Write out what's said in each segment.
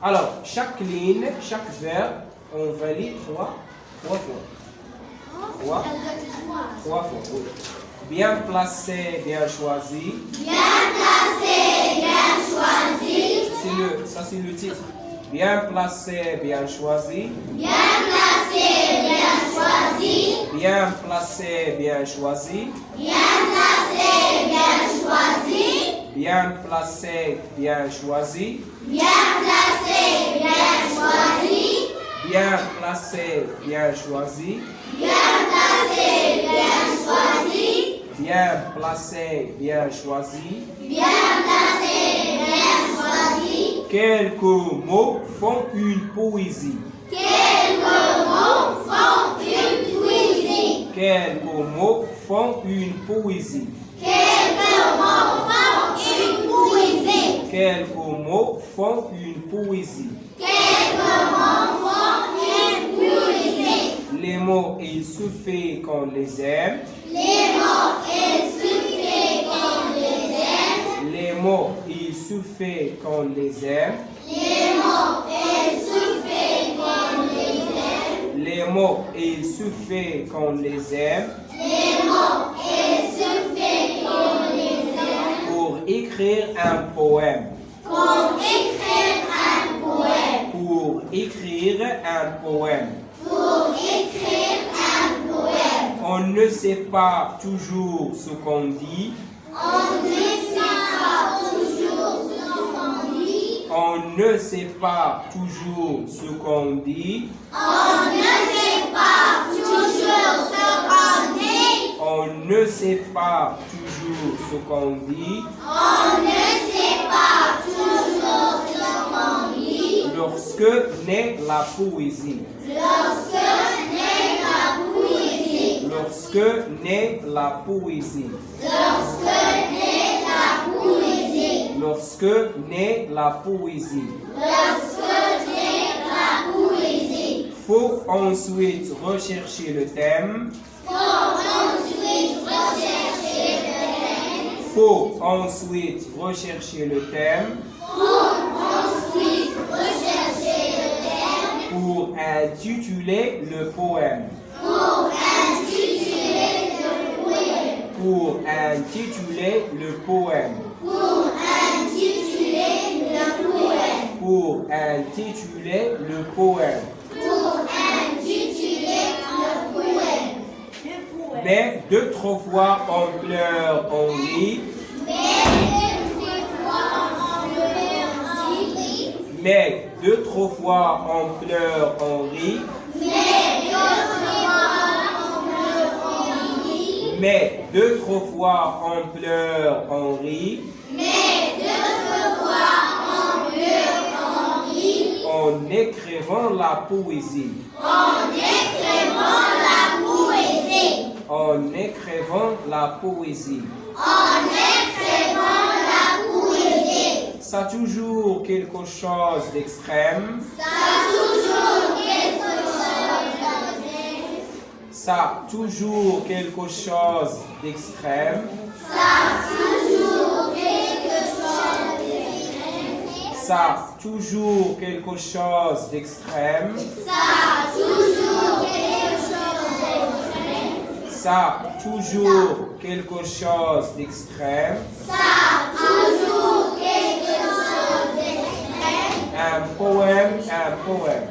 Alors, chaque ligne, chaque verbe, on va lire trois fois. Trois fois, oui. Bien placé, bien choisi. Bien placé, bien choisi. Ça, c'est le titre. Bien placé, bien choisi. Bien placé, bien choisi. Bien placé, bien choisi. Bien placé, bien choisi. Bien placé, bien choisi. Bien placé, bien choisi. Bien placé, bien choisi. Bien placé, bien choisi. Bien placé, bien choisi. Bien placé, bien choisi. Quelques mots font une poésie. Quelques mots font une poésie. Quelques mots font une poésie. Quelques mots font une poésie. Quelques mots font une poésie. Quelques mots font une poésie. Les mots, il suffit qu'on les aime. Les mots, il suffit qu'on les aime. Les mots, il suffit qu'on les aime. Les mots, il suffit qu'on les aime. Les mots, il suffit qu'on les aime. Les mots, il suffit qu'on les aime. Pour écrire un poème. Pour écrire un poème. Pour écrire un poème. Pour écrire un poème. On ne sait pas toujours ce qu'on dit. On ne sait pas toujours ce qu'on dit. On ne sait pas toujours ce qu'on dit. On ne sait pas toujours ce qu'on dit. On ne sait pas toujours ce qu'on dit. On ne sait pas toujours ce qu'on dit. Lorsque naît la poésie. Lorsque naît la poésie. Lorsque naît la poésie. Lorsque naît la poésie. Lorsque naît la poésie. Lorsque naît la poésie. Faut ensuite rechercher le thème. Faut ensuite rechercher le thème. Faut ensuite rechercher le thème Faut ensuite rechercher le thème. pour intituler le poème. Pour intituler le poème. Pour intituler le poème. Pour intituler le poème. Pour intituler le poème. Pour intituler le poème. Mais deux, trois fois on pleure, on rit. Mais deux, trois fois on pleure, on rit. Mais deux, trois fois on pleure, on rit. En écrivant la poésie. En écrivant la poésie. Ça a toujours quelque chose d'extrême. Ça a toujours quelque chose d'extrême. Ça a toujours quelque chose d'extrême. Ça a toujours quelque chose d'extrême. Un poème, un poème.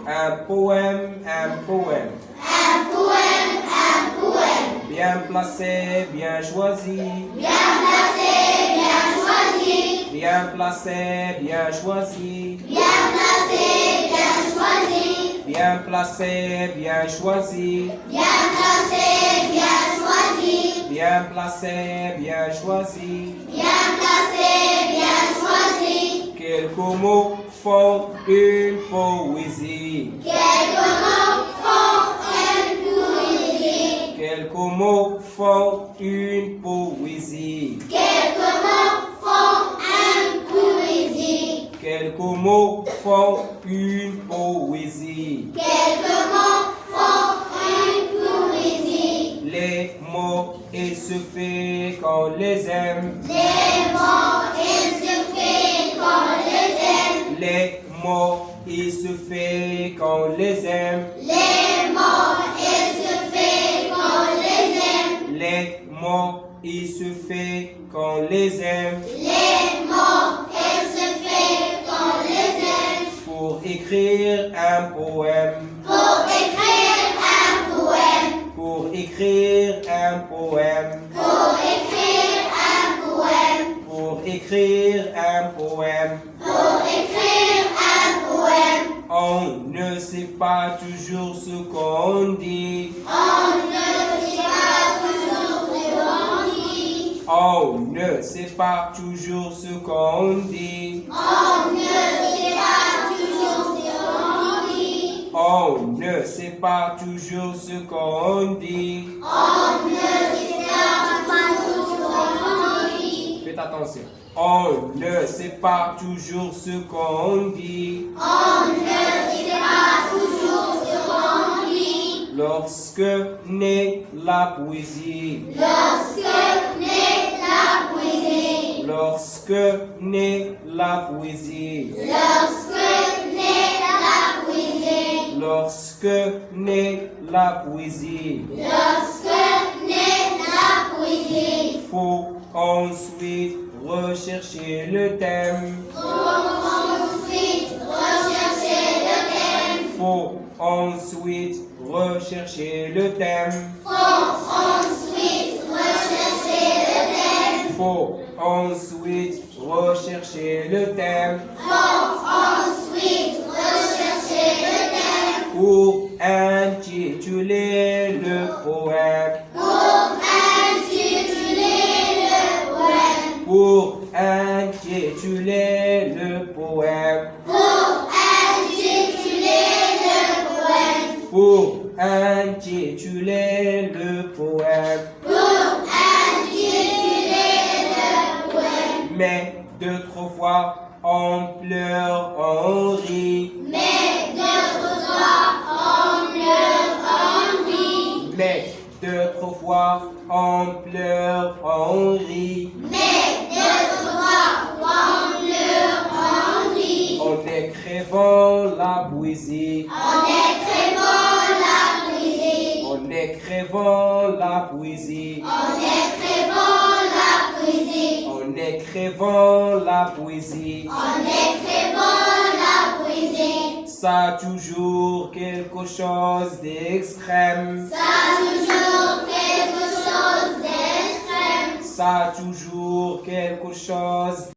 Un poème, un poème. Bien placé, bien choisi. Bien placé, bien choisi. Bien placé, bien choisi. Bien placé, bien choisi. Quelques mots font une poésie. Quelques mots font une poésie. Quelques mots font une poésie. Les mots, il suffit qu'on les aime. Les mots, il suffit on les aime. Les mots, il se fait qu'on les aime. Les mots, il se fait qu'on les aime. Les mots, il se fait qu'on les aime. Les mots, il se fait qu'on les aime. Pour écrire un poème. Pour écrire un poème. Pour écrire un poème. Pour écrire un poème. Pour écrire un poème. Pour écrire un poème. On ne sait pas toujours ce qu'on dit. On ne sait pas toujours ce qu'on dit. On ne sait pas toujours ce qu'on dit. On ne sait pas toujours ce qu'on dit. On ne sait pas toujours ce qu'on dit. On ne sait pas toujours ce qu'on dit. Faites attention. On ne sait pas toujours ce qu'on dit. On ne sait pas toujours ce qu'on dit. Lorsque naît la poésie. Lorsque naît la poésie. Lorsque naît la poésie. Lorsque naît la poésie. Lorsque naît la poésie. Lorsque naît la poésie. Faut ensuite rechercher le thème. Ensuite, rechercher le thème. Faut ensuite rechercher le thème. Ensuite, rechercher le thème. Faut ensuite rechercher le thème. Ensuite, rechercher le thème. Pour intituler le poème. Pour intituler le poème. Pour intituler le poème. Pour intituler le poème. Pour intituler le poème. Pour intituler le poème. Mais d'autres fois, on pleure, on rit. Mais d'autres fois, on pleure, on rit. Mais d'autres fois, on pleure, on rit. Mais d'autres fois, on pleure, on rit. En écrivant la poésie. En écrivant la poésie. En écrivant la poésie. En écrivant la poésie. En écrivant la poésie. En écrivant la poésie. Ça a toujours quelque chose d'extrême. Ça a toujours quelque chose d'extrême. Ça a toujours quelque chose